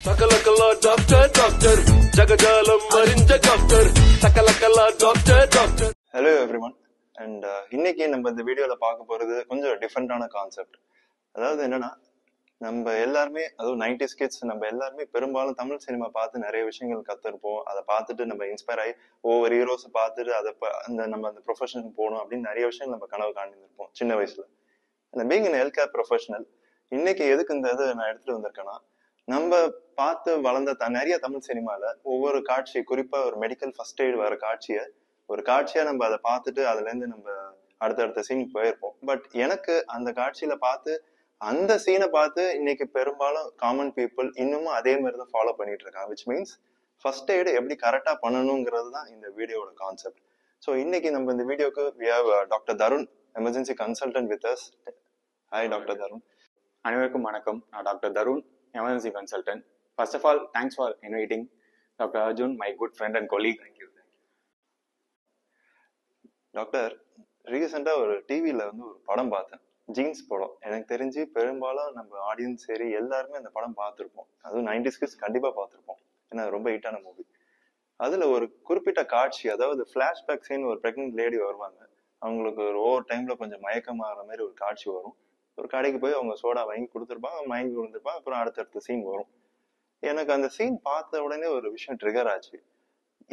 சகலகலா doctor doctor ஜகஜாலம் அறிஞ்ச doctor சகலகலா doctor doctor. Hello everyone. And இன்னைக்கு நம்ம இந்த வீடியோல பார்க்க போறது கொஞ்சம் டிஃப்ரெண்டான கான்செப்ட். அதாவது என்னன்னா, நம்ம எல்லாருமே, அதுவும் 90s கிட்ஸ், நம்ம எல்லாருமே பெரும்பாலும் தமிழ் சினிமா பார்த்து நிறைய விஷயங்கள் கத்துருப்போம். அதை பார்த்துட்டு நம்ம இன்ஸ்பயர் ஆகி ஒவ்வொரு ஹீரோஸை பார்த்துட்டு நம்ம அந்த ப்ரொஃபஷனுக்கு போகணும் அப்படின்னு நிறைய விஷயங்கள் நம்ம கனவு காண்டிருப்போம் சின்ன வயசுல. அந்த being in health care professional, இன்னைக்கு எதுக்கு இந்த இதை நான் எடுத்துட்டு வந்திருக்கேன்னா, நம்ம பார்த்து வளர்ந்த நிறைய தமிழ் சினிமால ஒவ்வொரு காட்சி, குறிப்பா ஒரு மெடிக்கல் ஃபர்ஸ்ட் எய்டு வர ஒரு காட்சியா நம்ம அதை பார்த்துட்டு அதுல இருந்து நம்ம அடுத்தடுத்த சீனுக்கு போயிருப்போம். பட் எனக்கு அந்த காட்சியில பார்த்து, அந்த சீனை பார்த்து இன்னைக்கு பெரும்பாலும் காமன் பீப்புள் இன்னமும் அதே மாதிரி தான் ஃபாலோ பண்ணிட்டு இருக்காங்க. விச் மீன்ஸ் ஃபர்ஸ்ட் எய்டு எப்படி கரெக்டா பண்ணணுங்கிறது தான் இந்த வீடியோட கான்செப்ட். ஸோ இன்னைக்கு நம்ம இந்த வீடியோக்கு we have doctor Tarun, emergency consultant with us. Hi doctor Tarun. அனைவருக்கும் வணக்கம். நான் doctor Tarun, emergency consultant. First of all, thanks for inviting doctor Arjun, my good friend and colleague. Doctor, ரீசெண்டா ஒரு டிவியில ஒரு படம் பார்த்தேன், ஜீன்ஸ் படம். எனக்கு தெரிஞ்சு பெரும்பாலும் நம்ம ஆடியன்ஸ் சரி எல்லாருமே அந்த படம் பார்த்துருப்போம். அதுவும் 90s கிட்ஸ் கண்டிப்பா பார்த்துருப்போம், ஏன்னா ரொம்ப ஹிட்டான மூவி. அதுல ஒரு குறிப்பிட்ட காட்சி, அதாவது பிளாஷ்பேக் சீன், ஒரு பிரெக்னென்ட் லேடி வருவாங்க. அவங்களுக்கு ஒரு ஓவர் டைம்ல கொஞ்சம் மயக்கமாகற மாதிரி ஒரு காட்சி வரும். ஒரு கடைக்கு போய் அவங்க சோடா வாங்கி கொடுத்துருப்பாங்க, மயங்கி விழுந்திருப்பாங்க. அப்புறம் அடுத்தடுத்த சீன் வரும். எனக்கு அந்த சீன் பார்த்த உடனே ஒரு விஷயம் ட்ரிகர் ஆச்சு.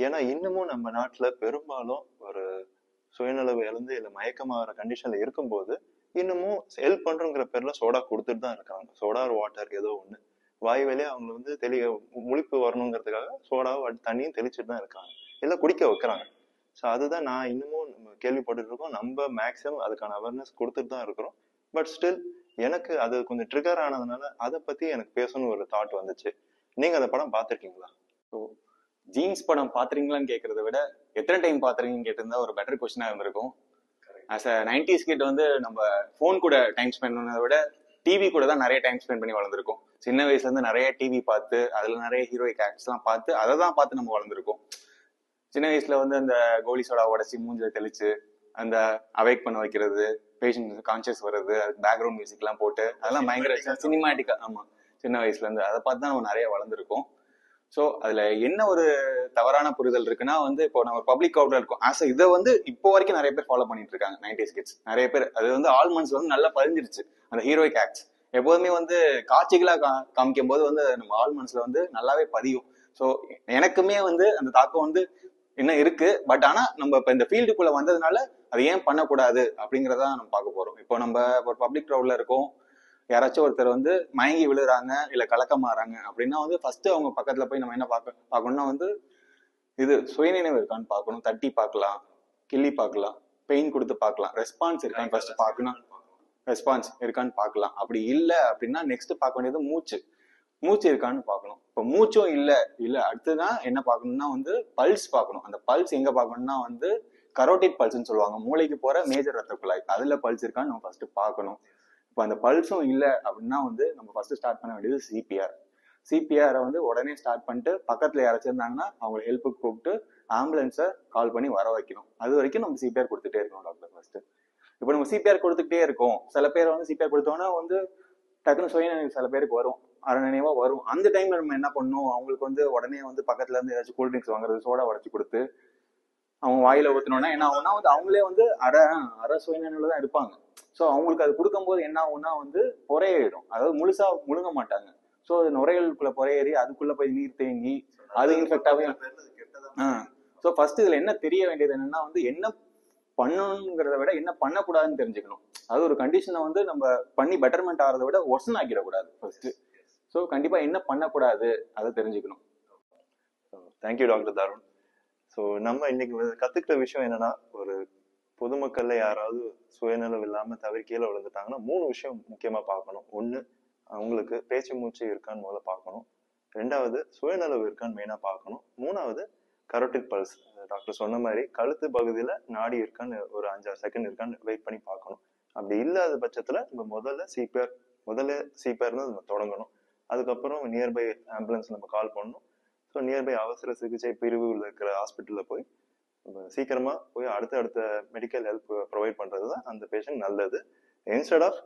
ஏன்னா இன்னமும் நம்ம நாட்டுல பெரும்பாலும் ஒரு சுயநலவு இழந்து இல்ல மயக்கமாகற கண்டிஷன்ல இருக்கும்போது இன்னமும் ஹெல்ப் பண்றோங்கிற பேர்ல சோடா கொடுத்துட்டு தான் இருக்காங்க. சோடா ஒரு வாட்டர் ஏதோ ஒண்ணு வாய் வேலையே அவங்க முழிப்பு வரணுங்கிறதுக்காக சோடாவை தண்ணியும் தெளிச்சுட்டு தான் இருக்காங்க, இல்ல குடிக்க வைக்கிறாங்க. ஸோ அதுதான் நான் இன்னமும் நம்ம கேள்விப்பட்டு இருக்கோம். நம்ம மேக்சிமம் அதுக்கான அவேர்னஸ் கொடுத்துட்டு தான் இருக்கிறோம். பட் ஸ்டில் எனக்கு அது கொஞ்சம் ட்ரிகர் ஆனதுனால அதை பத்தி எனக்கு பேசணும்னு ஒரு தாட் வந்துச்சு. நீங்க அந்த படம் பார்த்திருக்கீங்களா? ஸோ ஜீன்ஸ் படம் பாத்துறீங்களான்னு கேட்கறத விட எத்தனை டைம் பாத்துறீங்கன்னு கேட்டிருந்தா ஒரு பெட்டர் கொஸ்டினா இருந்திருக்கும். ஆஸ் அ 90s கிட் நம்ம ஃபோன் கூட டைம் ஸ்பெண்ட் பண்ணதை விட டிவி கூட தான் நிறைய டைம் ஸ்பெண்ட் பண்ணி வளர்ந்துருக்கோம். சின்ன வயசுல இருந்து நிறைய டிவி பார்த்து அதுல நிறைய ஹீரோயிக் ஆக்ட்ஸ் எல்லாம் பார்த்து அதை தான் பார்த்து நம்ம வளர்ந்துருக்கோம். சின்ன வயசுல அந்த கோலி சோடா உடச்சி மூஞ்சில தெளிச்சு அந்த அவேக் பண்ண வைக்கிறது, பேஷண்ட் கான்சியஸ் வர்றது, அதுக்கு பேக்ரவுண்ட் மியூசிக் எல்லாம் போட்டு அதெல்லாம் பயங்கர சினிமாட்டிக்கா. ஆமா, சின்ன வயசுல இருந்து அதை பார்த்து தான் நம்ம நிறைய வளர்ந்துருக்கோம். ஸோ அதுல என்ன ஒரு தவறான புரிதல் இருக்குன்னா, இப்போ நம்ம பப்ளிக் கிரவுட்ல இருக்கோம். இதை இப்போ வரைக்கும் நிறைய பேர் ஃபாலோ பண்ணிட்டு இருக்காங்க 90s கிட்ஸ். நிறைய பேர் அது ஆல்மண்ட்ஸ் நல்லா பதிஞ்சிருச்சு. அந்த ஹீரோயிக் ஆக்ட்ஸ் எப்போதுமே காட்சிகளா காமிக்கும் போது நம்ம ஆல்மண்ட்ஸ்ல நல்லாவே பதியும். ஸோ எனக்குமே அந்த தாக்கம் என்ன இருக்கு. பட் ஆனா நம்ம இப்ப இந்த ஃபீல்டுக்குள்ள வந்ததுனால அது ஏன் பண்ணக்கூடாது அப்படிங்கறத நம்ம பார்க்க போறோம். இப்போ நம்ம ஒரு பப்ளிக் கிரவுட்ல இருக்கோம், யாராச்சும் ஒருத்தர் மயங்கி விழுறாங்க இல்ல கலக்கமாறாங்க அப்படின்னா ஃபர்ஸ்ட் அவங்க பக்கத்துல போய் நம்ம என்ன பார்க்கணும்னா இது சுயநினைவு இருக்கான்னு பார்க்கணும். தட்டி பார்க்கலாம், கிள்ளி பார்க்கலாம், பெயின் கொடுத்து பார்க்கலாம், ரெஸ்பான்ஸ் இருக்கான்னு ஃபர்ஸ்ட் பார்க்கணும். ரெஸ்பான்ஸ் இருக்கான்னு பார்க்கலாம். அப்படி இல்லை அப்படின்னா நெக்ஸ்ட் பார்க்க வேண்டியது மூச்சு இருக்கான்னு பார்க்கணும். இப்போ மூச்சும் இல்ல அடுத்துதான் என்ன பார்க்கணும்னா பல்ஸ் பார்க்கணும். அந்த பல்ஸ் எங்க பார்க்கணும்னா கரோட்டிட் பல்ஸ்ன்னு சொல்லுவாங்க, மூளைக்கு போற மேஜர் ரத்த குழாய், அதுல பல்ஸ் இருக்கான்னு நம்ம ஃபர்ஸ்ட் பார்க்கணும். இப்போ அந்த பல்ஸும் இல்லை அப்படின்னா நம்ம ஃபர்ஸ்ட் ஸ்டார்ட் பண்ண வேண்டியது சிபிஆரை உடனே ஸ்டார்ட் பண்ணிட்டு பக்கத்துல யாராச்சும் இருந்தாங்கன்னா அவங்க ஹெல்ப்புக்கு கூப்பிட்டு ஆம்புலன்ஸை கால் பண்ணி வர வைக்கணும். அது வரைக்கும் நம்ம சிபிஆர் கொடுத்துட்டே இருக்கணும் டாக்டர். ஃபர்ஸ்ட் இப்போ நம்ம சிபிஆர் கொடுத்துக்கிட்டே இருக்கோம். சில பேர் சிபிஆர் கொடுத்தோன்னா டக்குன்னு சுயநினைவு சில பேருக்கு வரும், அரைநினைவா வரும். அந்த டைம்ல நம்ம என்ன பண்ணணும், அவங்களுக்கு உடனே பக்கத்துல இருந்து ஏதாச்சும் கூல்ட்ரிங்க்ஸ் வாங்குறது, சோடா உடச்சு கொடுத்து அவங்க வாயில ஊத்தணும்னா என்ன ஆகும்னா அவங்களே அரை சுயநினைவுல தான் இருப்பாங்க. ஸோ அவங்களுக்கு அது கொடுக்கும்போது என்ன ஆகும்னா புறையிடும். அதாவது முழுசா முழுங்க மாட்டாங்க. ஸோ அது நுரையீரலுக்குள்ள புறையேறி அதுக்குள்ள போய் நீர் தேங்கி அது இன்ஃபெக்டாவே. ஸோ ஃபர்ஸ்ட் இதுல என்ன தெரிய வேண்டியது என்னன்னா என்ன பண்ணணுங்கிறத விட என்ன பண்ணக்கூடாதுன்னு தெரிஞ்சுக்கணும். அது ஒரு கண்டிஷனை நம்ம பண்ணி பெட்டர்மெண்ட் ஆகிறத விட ஒர்சன் ஆக்கிடக்கூடாது ஃபர்ஸ்ட். ஸோ கண்டிப்பா என்ன பண்ணக்கூடாது அதை தெரிஞ்சுக்கணும். Thank you doctor Tarun. ஸோ நம்ம இன்னைக்கு கத்துக்கிட்ட விஷயம் என்னன்னா, ஒரு பொதுமக்கள்ல யாராவது சுயநலம் இல்லாம தவறி கீழே விழுந்துட்டாங்கன்னா 3 விஷயம் முக்கியமா பார்க்கணும். ஒண்ணு, அவங்களுக்கு பேச்சு மூச்சு இருக்கான்னு முதல்ல பார்க்கணும். 2வது, சுயநலவு இருக்கான்னு மெயினா பார்க்கணும். 3வது, கரோட்டிட் பல்ஸ். டாக்டர் சொன்ன மாதிரி கழுத்து பகுதியில நாடி இருக்கான்னு ஒரு 5-6 செகண்ட் இருக்கான்னு வெயிட் பண்ணி பார்க்கணும். அப்படி இல்லாத பட்சத்துல நம்ம முதல்ல சிபிஆர் நம்ம தொடங்கணும். அதுக்கப்புறம் நியர்பை ஆம்புலன்ஸ் நம்ம கால் பண்ணணும். ஸோ நியர்பை அவசர சிகிச்சை பிரிவுல இருக்கிற ஹாஸ்பிட்டல்ல போய் சீக்கிரமா போய் அடுத்த மெடிக்கல் ஹெல்ப் ப்ரொவைட் பண்றது தான் அந்த பேஷண்ட் நல்லது. இன்ஸ்டெட் ஆஃப்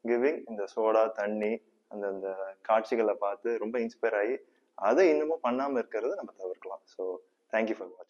கிவிங் இந்த சோடா தண்ணி அந்த காட்சிகளை பார்த்து ரொம்ப இன்ஸ்பயர் ஆகி அதை இன்னமும் பண்ணாம இருக்கிறத நம்ம தவிர்க்கலாம். ஸோ தேங்க்யூ ஃபார் வாட்சிங்.